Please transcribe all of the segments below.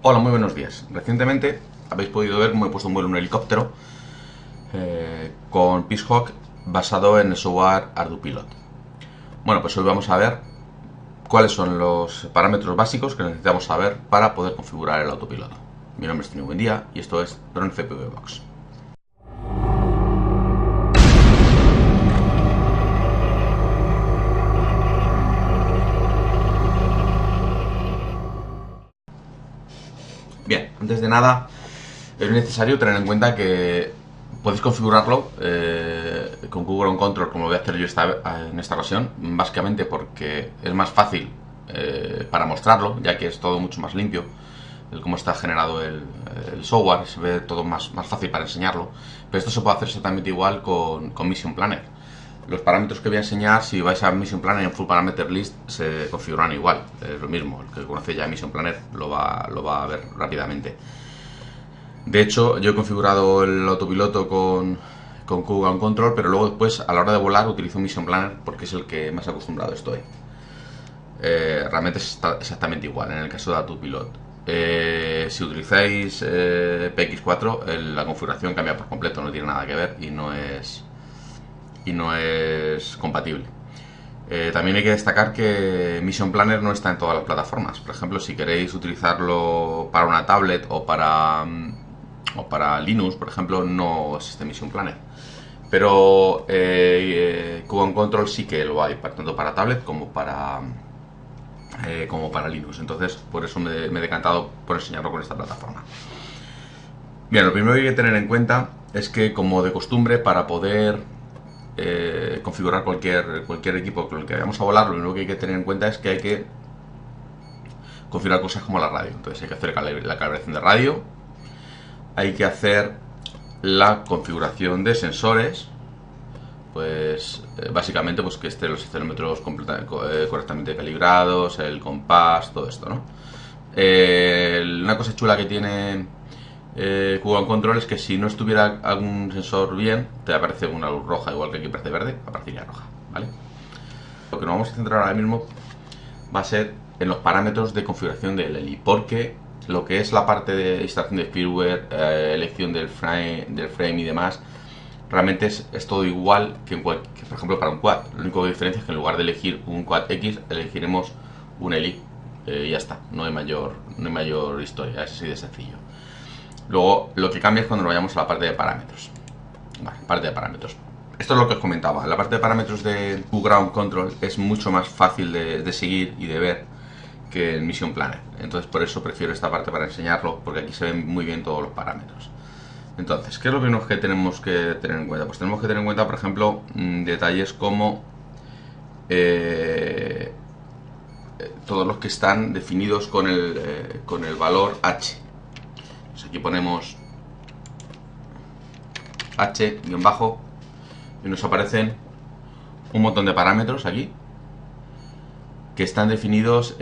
Hola, muy buenos días. Recientemente habéis podido ver cómo he puesto un vuelo en un helicóptero con Peacehawk basado en el software ArduPilot. Bueno, pues hoy vamos a ver cuáles son los parámetros básicos que necesitamos saber para poder configurar el autopiloto. Mi nombre es Tino Buendía y esto es Drone FPV Box. Bien, antes de nada es necesario tener en cuenta que podéis configurarlo con Google On Control, como voy a hacer yo en esta ocasión, básicamente porque es más fácil para mostrarlo, ya que es todo mucho más limpio, cómo está generado el software, se ve todo más fácil para enseñarlo. Pero esto se puede hacer exactamente igual con Mission Planner. Los parámetros que voy a enseñar, si vais a Mission Planner en Full Parameter List, se configuran igual, es lo mismo. El que conoce ya Mission Planner lo va a ver rápidamente. De hecho, yo he configurado el autopiloto con Google On Control, pero luego después, a la hora de volar, utilizo Mission Planner porque es el que más acostumbrado estoy. Realmente es exactamente igual en el caso de autopilot. Si utilizáis PX4, la configuración cambia por completo, no tiene nada que ver y no es compatible. También hay que destacar que Mission Planner no está en todas las plataformas. Por ejemplo, si queréis utilizarlo para una tablet o para Linux, por ejemplo, no existe Mission Planner. Pero Google Control sí que lo hay, tanto para tablet como para Linux. Entonces, por eso me he decantado por enseñarlo con esta plataforma. Bien, lo primero que hay que tener en cuenta es que, como de costumbre, para poder configurar cualquier equipo con el que vayamos a volar, lo único que hay que tener en cuenta es que hay que configurar cosas como la radio. Entonces hay que hacer la calibración de radio, hay que hacer la configuración de sensores, pues básicamente pues que estén los acelerómetros correctamente calibrados, el compás, todo esto, ¿no? Una cosa chula que tiene Google Control es que si no estuviera algún sensor bien, te aparece una luz roja, igual que aquí aparece verde, aparecería roja, ¿vale? Lo que nos vamos a centrar ahora mismo va a ser en los parámetros de configuración del heli, porque lo que es la parte de instalación de firmware, elección del frame y demás, realmente es todo igual que por ejemplo para un quad. Lo único que diferencia es que en lugar de elegir un quad X, elegiremos un heli. Ya está, no hay mayor historia, es así de sencillo. Luego, lo que cambia es cuando nos vayamos a la parte de parámetros. Vale, parte de parámetros. Esto es lo que os comentaba. La parte de parámetros de Google On Control es mucho más fácil de seguir y de ver que en Mission Planner. Entonces, por eso prefiero esta parte para enseñarlo, porque aquí se ven muy bien todos los parámetros. Entonces, ¿qué es lo primero que tenemos que tener en cuenta? Pues tenemos que tener en cuenta, por ejemplo, detalles como todos los que están definidos con el valor H. Pues aquí ponemos H guión bajo y nos aparecen un montón de parámetros aquí que están definidos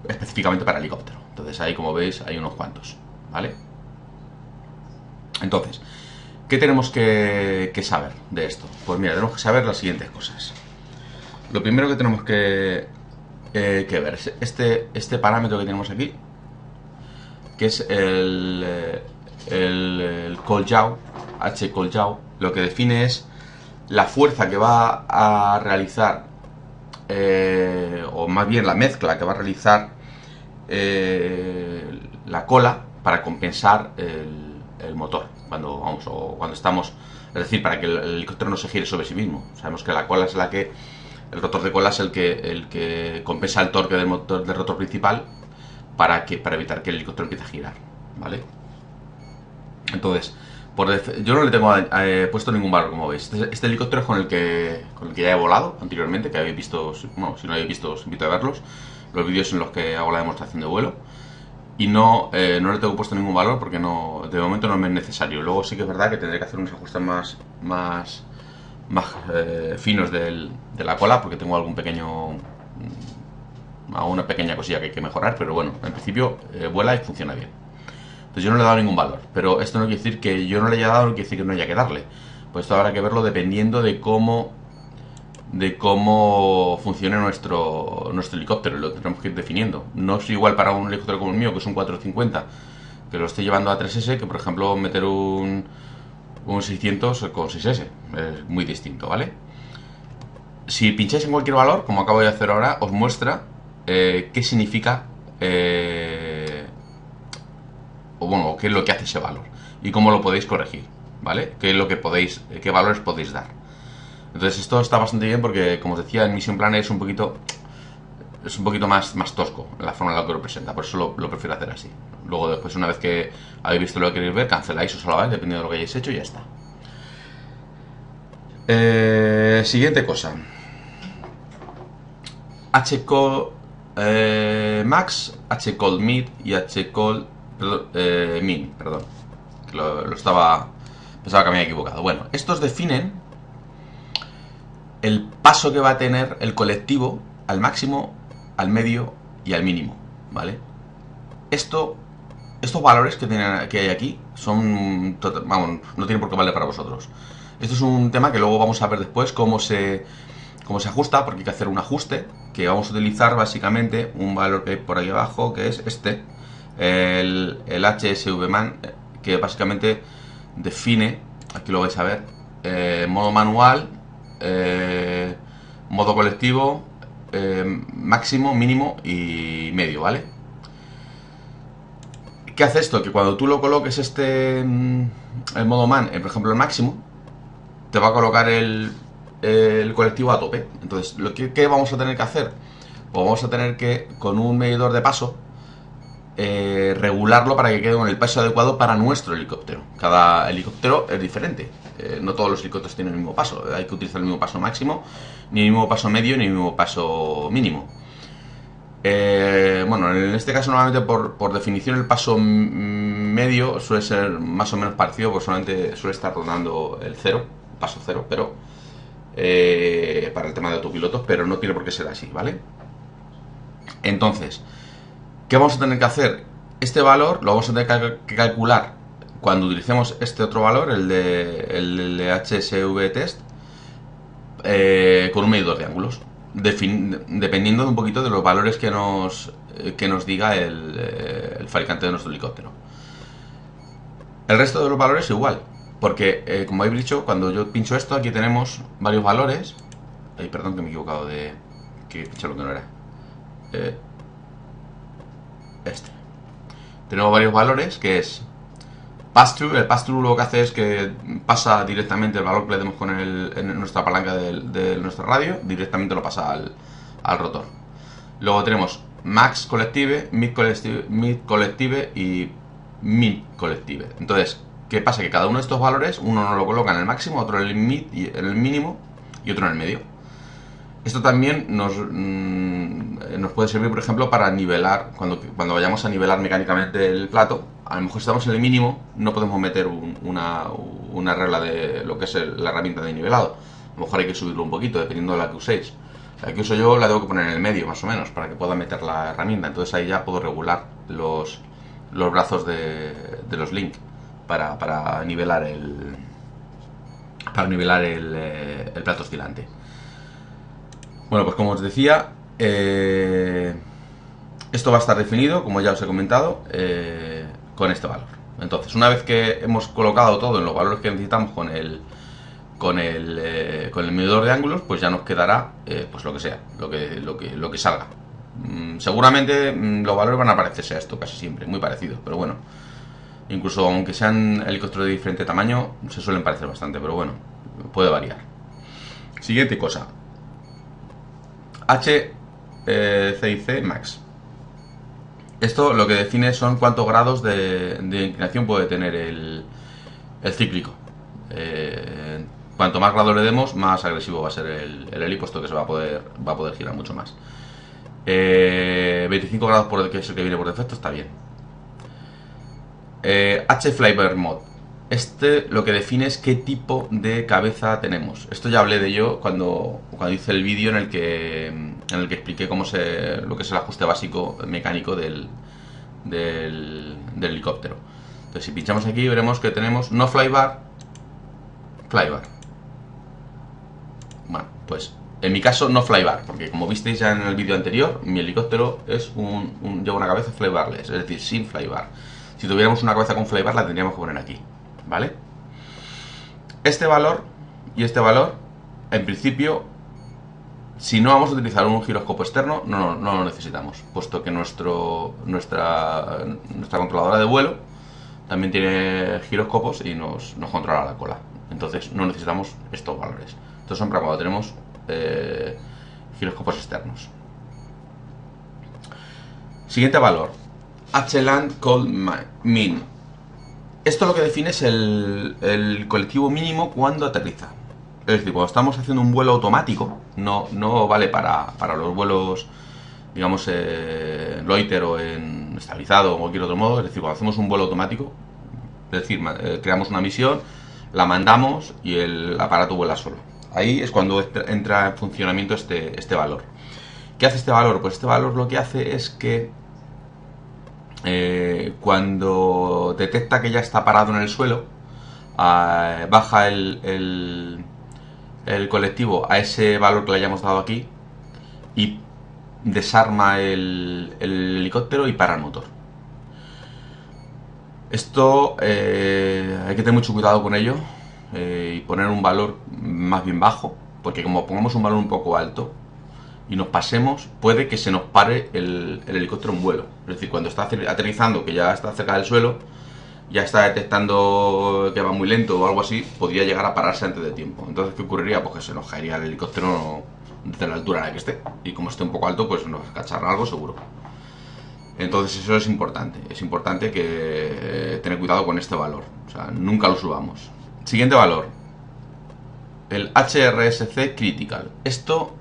específicamente para helicóptero. Entonces ahí, como veis, hay unos cuantos, ¿vale? Entonces, ¿qué tenemos que saber de esto? Pues mira, tenemos que saber las siguientes cosas. Lo primero que tenemos que ver es este parámetro que tenemos aquí, que es el call yaw, H call yaw. Lo que define es la fuerza que va a realizar, o más bien la mezcla que va a realizar la cola para compensar el motor cuando estamos, es decir, para que el helicóptero no se gire sobre sí mismo. Sabemos que la cola es el rotor de cola es el que compensa el torque del motor del rotor principal para evitar que el helicóptero empiece a girar, ¿vale? Entonces, yo no le tengo puesto ningún valor, como veis. Este helicóptero es con el que ya he volado anteriormente, que habéis visto, bueno, si no habéis visto os invito a verlos, los vídeos en los que hago la demostración de vuelo. Y no le tengo puesto ningún valor porque de momento no me es necesario. Luego sí que es verdad que tendré que hacer unos ajustes más finos de la cola, porque tengo alguna pequeña cosilla que hay que mejorar, pero bueno, en principio vuela y funciona bien. Entonces yo no le he dado ningún valor, pero esto no quiere decir que yo no le haya dado, no quiere decir que no haya que darle. Pues esto habrá que verlo dependiendo de cómo de cómo funciona nuestro helicóptero. Lo tenemos que ir definiendo. No es igual para un helicóptero como el mío, que es un 450, que lo estoy llevando a 3S, que por ejemplo meter un 600 con 6S. Es muy distinto, ¿vale? Si pincháis en cualquier valor, como acabo de hacer ahora, os muestra qué significa o bueno, qué es lo que hace ese valor y cómo lo podéis corregir, ¿vale? Qué es lo que podéis, qué valores podéis dar. Entonces esto está bastante bien porque, como os decía, en Mission Planner es un poquito más tosco en la forma en la que lo presenta, por eso lo prefiero hacer así. Luego después, una vez que habéis visto lo que queréis ver, canceláis o salváis, dependiendo de lo que hayáis hecho, y ya está. Siguiente cosa. HCall Max, HCall Mid y HCall Min, perdón. Pensaba que me había equivocado. Bueno, estos definen el paso que va a tener el colectivo al máximo, al medio y al mínimo, ¿vale? Estos valores que hay aquí son, vamos, no tienen por qué valer para vosotros. Esto es un tema que luego vamos a ver después cómo se ajusta, porque hay que hacer un ajuste, que vamos a utilizar básicamente un valor que hay por ahí abajo, que es este, el HSVman, que básicamente define, aquí lo vais a ver, modo manual, modo colectivo, máximo, mínimo y medio, ¿vale? ¿Qué hace esto? Que cuando tú lo coloques el modo man, por ejemplo el máximo, te va a colocar el colectivo a tope. Entonces, ¿qué vamos a tener que hacer? Pues vamos a tener que, con un medidor de paso, regularlo para que quede con el peso adecuado para nuestro helicóptero. Cada helicóptero es diferente. No todos los helicópteros tienen el mismo paso. Hay que utilizar el mismo paso máximo, ni el mismo paso medio, ni el mismo paso mínimo. Bueno, en este caso normalmente por definición el paso medio suele ser más o menos parecido, porque solamente suele estar rondando el paso cero, pero para el tema de autopilotos, pero no tiene por qué ser así, ¿vale? Entonces, ¿qué vamos a tener que hacer? Este valor lo vamos a tener que calcular cuando utilicemos este otro valor, el de HSV test, con un medidor de ángulos, dependiendo de un poquito de los valores que nos diga el fabricante de nuestro helicóptero. El resto de los valores igual, porque como habéis dicho, cuando yo pincho esto, aquí tenemos varios valores. Ay, perdón que me he equivocado de que he pinchado lo que no era. Tenemos varios valores, que es pass-through. El pass-through lo que hace es que pasa directamente el valor que le demos en nuestra palanca de nuestra radio, directamente lo pasa al rotor. Luego tenemos max collective, mid collective y min collective. Entonces, ¿qué pasa? Que cada uno de estos valores, uno nos lo coloca en el máximo, otro en el mid y en el mínimo y otro en el medio. Esto también nos puede servir, por ejemplo, para nivelar, cuando vayamos a nivelar mecánicamente el plato. A lo mejor estamos en el mínimo, no podemos meter una regla de lo que es la herramienta de nivelado. A lo mejor hay que subirlo un poquito, dependiendo de la que uséis. La que uso yo la tengo que poner en el medio, más o menos, para que pueda meter la herramienta. Entonces ahí ya puedo regular los brazos de los link para nivelar el plato oscilante. Bueno, pues como os decía, esto va a estar definido, como ya os he comentado, con este valor. Entonces, una vez que hemos colocado todo en los valores que necesitamos con el medidor de ángulos, pues ya nos quedará pues lo que sea, lo que salga. Seguramente los valores van a parecerse a esto casi siempre, muy parecidos, pero bueno, incluso aunque sean helicópteros de diferente tamaño, se suelen parecer bastante, pero bueno, puede variar. Siguiente cosa. HCIC Max. Esto lo que define son cuántos grados de inclinación puede tener el cíclico. Cuanto más grados le demos, más agresivo va a ser el heli, puesto que va a poder girar mucho más. 25 grados que es el que viene por defecto, está bien. H-Flyber Mod. Lo que define es qué tipo de cabeza tenemos. Esto ya hablé de ello cuando hice el vídeo en el que expliqué lo que es el ajuste básico mecánico del helicóptero. Entonces, si pinchamos aquí, veremos que tenemos no flybar, flybar. Bueno, pues En mi caso no flybar, porque como visteis ya en el vídeo anterior, mi helicóptero es lleva una cabeza flybarless, es decir, sin flybar. Si tuviéramos una cabeza con flybar la tendríamos que poner aquí, ¿vale? Este valor y este valor, en principio, si no vamos a utilizar un giroscopio externo, no lo necesitamos, puesto que nuestra controladora de vuelo también tiene giroscopios y nos controla la cola. Entonces no necesitamos estos valores. Estos son para cuando tenemos giroscopios externos. Siguiente valor, HLand Cold Min. Esto lo que define es el colectivo mínimo cuando aterriza. Es decir, cuando estamos haciendo un vuelo automático, no vale para los vuelos, digamos, loiter o en estabilizado o cualquier otro modo. Es decir, cuando hacemos un vuelo automático, es decir, creamos una misión, la mandamos y el aparato vuela solo. Ahí es cuando entra en funcionamiento este valor. ¿Qué hace este valor? Pues este valor lo que hace es que cuando detecta que ya está parado en el suelo, baja el colectivo a ese valor que le hayamos dado aquí y desarma el helicóptero y para el motor. Esto hay que tener mucho cuidado con ello y poner un valor más bien bajo, porque como pongamos un valor un poco alto y nos pasemos, puede que se nos pare el helicóptero en vuelo. Es decir, cuando está aterrizando, que ya está cerca del suelo, ya está detectando que va muy lento o algo así, podría llegar a pararse antes de tiempo. Entonces, ¿qué ocurriría? Pues que se nos caería el helicóptero desde la altura en la que esté. Y como esté un poco alto, pues nos cacharra algo seguro. Entonces eso es importante. Es importante que tener cuidado con este valor. O sea, nunca lo subamos. Siguiente valor. El HRSC Critical. Esto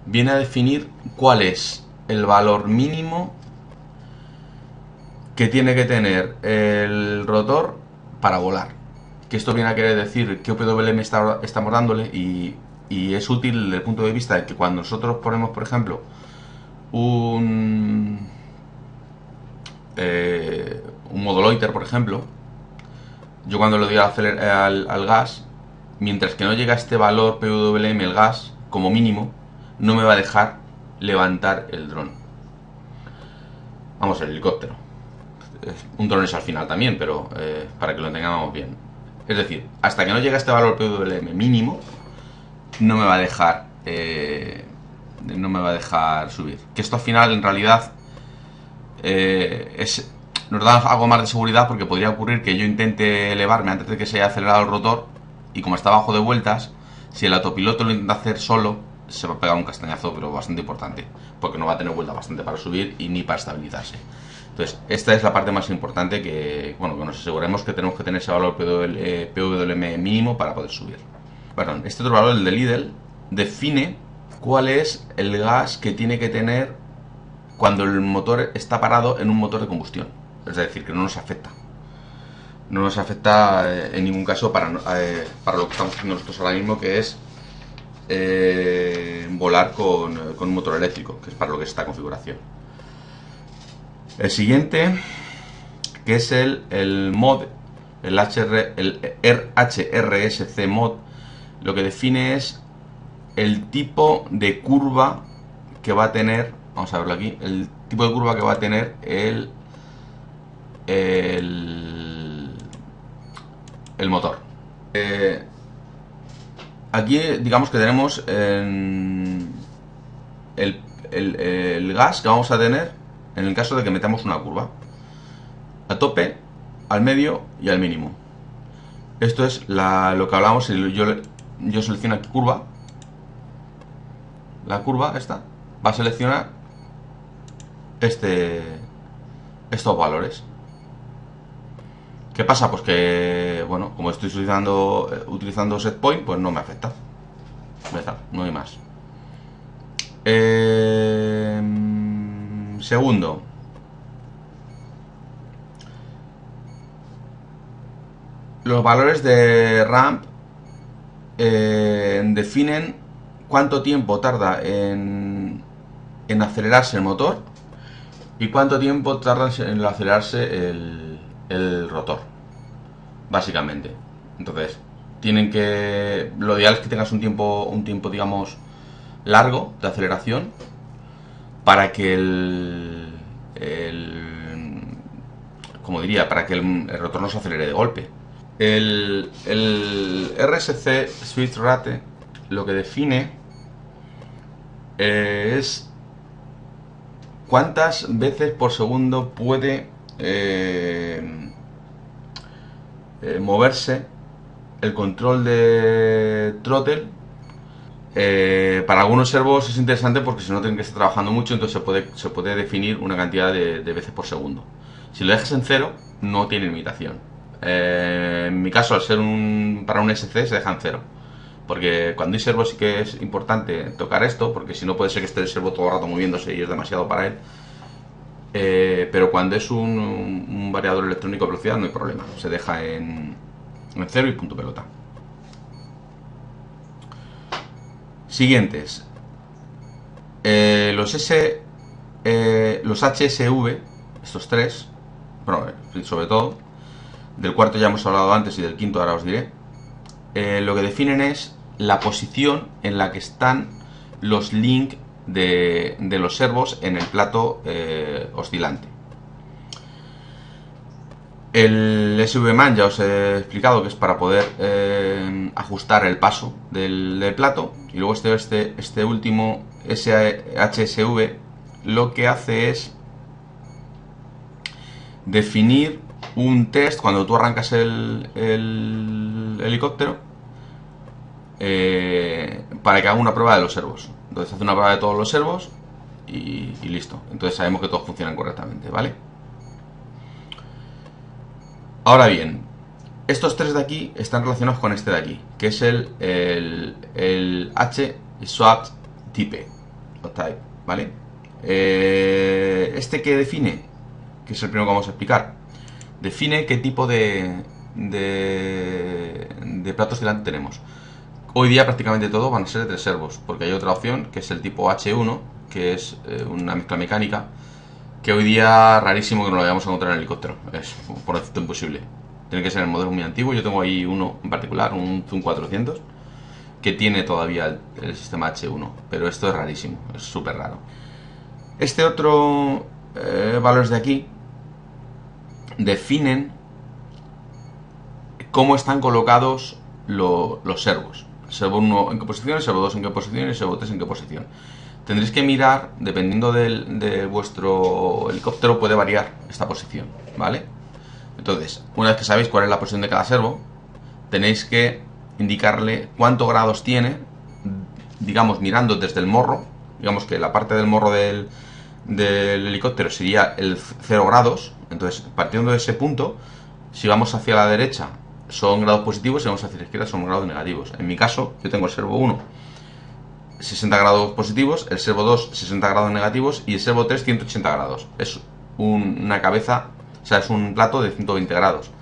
viene a definir cuál es el valor mínimo que tiene que tener el rotor para volar. Que esto viene a querer decir qué PWM estamos dándole y es útil desde el punto de vista de que cuando nosotros ponemos, por ejemplo, un modo loiter, por ejemplo, yo cuando le doy al gas, mientras que no llega a este valor PWM el gas, como mínimo, no me va a dejar levantar el dron. Vamos, el helicóptero. Un dron es al final también, pero para que lo tengamos bien. Es decir, hasta que no llegue a este valor PWM mínimo, no me va a dejar subir. Que esto al final, en realidad, nos da algo más de seguridad, porque podría ocurrir que yo intente elevarme antes de que se haya acelerado el rotor y como está bajo de vueltas, si el autopiloto lo intenta hacer solo, se va a pegar un castañazo, pero bastante importante, porque no va a tener vuelta bastante para subir y ni para estabilizarse. Entonces, esta es la parte más importante, que nos aseguremos que tenemos que tener ese valor PWM mínimo para poder subir. Perdón, este otro valor, el de Lidl, define cuál es el gas que tiene que tener cuando el motor está parado en un motor de combustión. Es decir, que no nos afecta. No nos afecta en ningún caso para lo que estamos haciendo nosotros ahora mismo, que es volar con un motor eléctrico, que es para lo que es esta configuración. El siguiente, que es el mod, el HRSC mod, lo que define es el tipo de curva que va a tener, vamos a verlo aquí, el tipo de curva que va a tener el motor. Aquí digamos que tenemos el gas que vamos a tener en el caso de que metamos una curva a tope, al medio y al mínimo. Esto es lo que hablábamos. Yo selecciono aquí curva. La curva esta va a seleccionar estos valores. ¿Qué pasa? Pues que, bueno, como estoy utilizando setpoint, pues no me afecta. Ya está, no hay más. Segundo, los valores de ramp definen cuánto tiempo tarda en acelerarse el motor y cuánto tiempo tarda en acelerarse el rotor, básicamente. Entonces, tienen que... Lo ideal es que tengas un tiempo digamos, largo de aceleración para que como diría, para que el rotor no se acelere de golpe. El RSC Switch Rate lo que define es cuántas veces por segundo puede moverse el control de throttle. Para algunos servos es interesante porque si no tienen que estar trabajando mucho, entonces se puede definir una cantidad de veces por segundo. Si lo dejas en cero, no tiene limitación. En mi caso, al ser para un SC, se deja en cero. Porque cuando hay servo sí que es importante tocar esto, porque si no puede ser que esté el servo todo el rato moviéndose y es demasiado para él. Pero cuando es un variador electrónico de velocidad no hay problema. Se deja en cero y punto pelota. Siguientes. Los HSV, estos tres, bueno, sobre todo, del cuarto ya hemos hablado antes y del quinto ahora os diré, lo que definen es la posición en la que están los links de los servos en el plato oscilante. El SVMan ya os he explicado que es para poder ajustar el paso del plato. Y luego este último HSV lo que hace es definir un test cuando tú arrancas el helicóptero para que haga una prueba de los servos. Entonces hace una prueba de todos los servos y listo. Entonces sabemos que todos funcionan correctamente, ¿vale? Ahora bien, estos tres de aquí están relacionados con este de aquí, que es el H-Swap Type, o type, ¿vale? Este que define, que es el primero que vamos a explicar, define qué tipo de platos delante tenemos. Hoy día prácticamente todo van a ser de tres servos, porque hay otra opción, que es el tipo H1, que es una mezcla mecánica, que hoy día rarísimo que no lo vayamos a encontrar en el helicóptero. Es por defecto imposible. Tiene que ser el modelo muy antiguo. Yo tengo ahí uno en particular, un Zoom 400, que tiene todavía el sistema H1, pero esto es rarísimo, es súper raro. Este otro valores de aquí definen cómo están colocados los servos. Servo 1 en qué posición, el servo 2 en qué posición y el servo 3 en qué posición. Tendréis que mirar, dependiendo de vuestro helicóptero, puede variar esta posición, ¿vale? Entonces, una vez que sabéis cuál es la posición de cada servo, tenéis que indicarle cuántos grados tiene, digamos, mirando desde el morro. Digamos que la parte del morro del helicóptero sería el 0 grados. Entonces, partiendo de ese punto, si vamos hacia la derecha son grados positivos, si vamos hacia la izquierda son grados negativos. En mi caso, yo tengo el servo 1 60 grados positivos, el servo 2 60 grados negativos y el servo 3 180 grados. Es una cabeza, o sea, es un plato de 120 grados.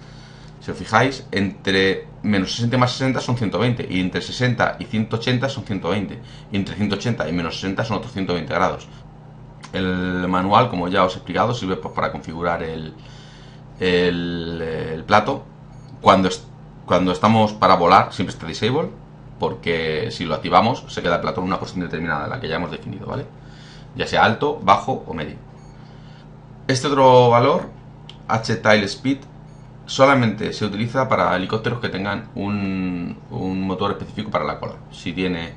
Si os fijáis, entre menos 60 y más 60 son 120, y entre 60 y 180 son 120, y entre 180 y menos 60 son otros 120 grados. El manual, como ya os he explicado, sirve pues para configurar el plato. Cuando estamos para volar, siempre está disable, porque si lo activamos se queda el plato en una posición determinada, la que ya hemos definido, ¿vale? Ya sea alto, bajo o medio. Este otro valor, H-Tail Speed, solamente se utiliza para helicópteros que tengan un motor específico para la cola. Si es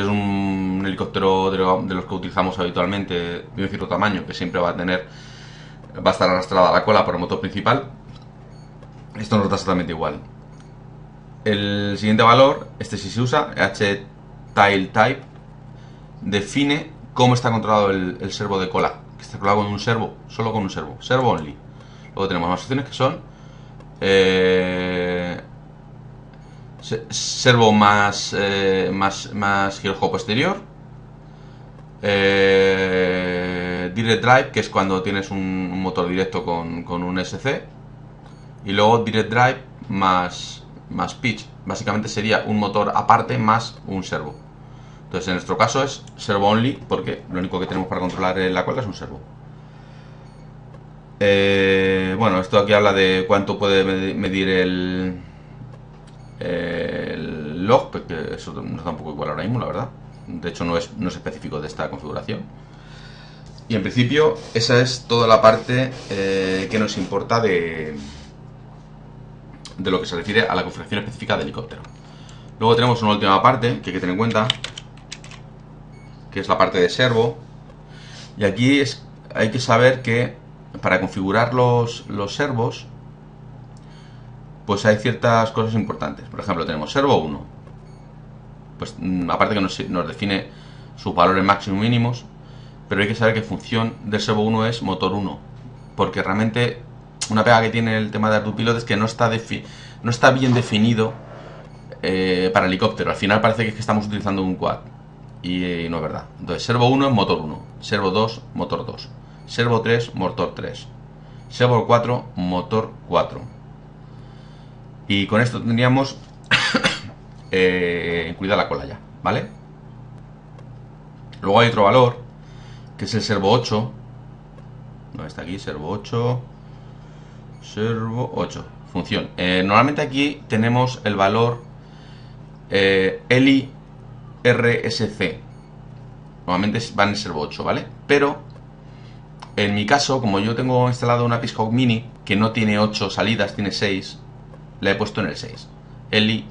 un helicóptero de los que utilizamos habitualmente de un cierto tamaño, que siempre va a estar arrastrada la cola por el motor principal, esto nos da exactamente igual. El siguiente valor, este sí se usa, H-Tail Type, define cómo está controlado el servo de cola, que está controlado con un servo, solo con un servo only. Luego tenemos más opciones que son servo más girojuego posterior, Direct Drive, que es cuando tienes un motor directo con un SC, y luego Direct Drive más pitch. Básicamente sería un motor aparte más un servo. Entonces en nuestro caso es servo only, porque lo único que tenemos para controlar la cola es un servo. Bueno, esto aquí habla de cuánto puede medir el log, porque eso nos da un poco igual ahora mismo, la verdad. De hecho, no es específico de esta configuración. Y en principio, esa es toda la parte que nos importa de lo que se refiere a la configuración específica del helicóptero. Luego tenemos una última parte que hay que tener en cuenta, que es la parte de servo. Y aquí hay que saber que para configurar los servos, pues hay ciertas cosas importantes. Por ejemplo, tenemos servo 1. Pues aparte que nos define sus valores máximos y mínimos, pero hay que saber que función del servo 1 es motor 1. Porque realmente una pega que tiene el tema de AirDoPilot es que no está bien definido para helicóptero. Al final parece que estamos utilizando un quad. Y no es verdad. Entonces, servo 1 es motor 1. Servo 2, motor 2. Servo 3, motor 3. Servo 4, motor 4. Y con esto tendríamos incluida la cola ya, ¿vale? Luego hay otro valor, que es el servo 8. ¿Dónde está aquí? Servo 8. Servo 8. Función. Normalmente aquí tenemos el valor LIRSC. Normalmente va en el servo 8, ¿vale? Pero en mi caso, como yo tengo instalado una Peacock Mini que no tiene 8 salidas, tiene 6, la he puesto en el 6. LIRSC.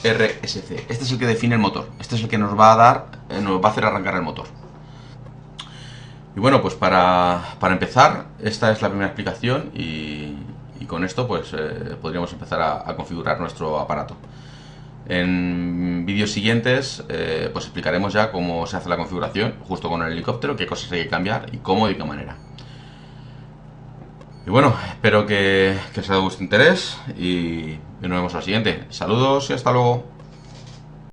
Este es el que define el motor. Este es el que nos va a hacer arrancar el motor. Y bueno, pues para empezar, esta es la primera explicación y con esto pues podríamos empezar a configurar nuestro aparato. En vídeos siguientes pues explicaremos ya cómo se hace la configuración justo con el helicóptero, qué cosas hay que cambiar y cómo y de qué manera. Y bueno, espero que os haya de vuestro interés y nos vemos al siguiente. Saludos y hasta luego.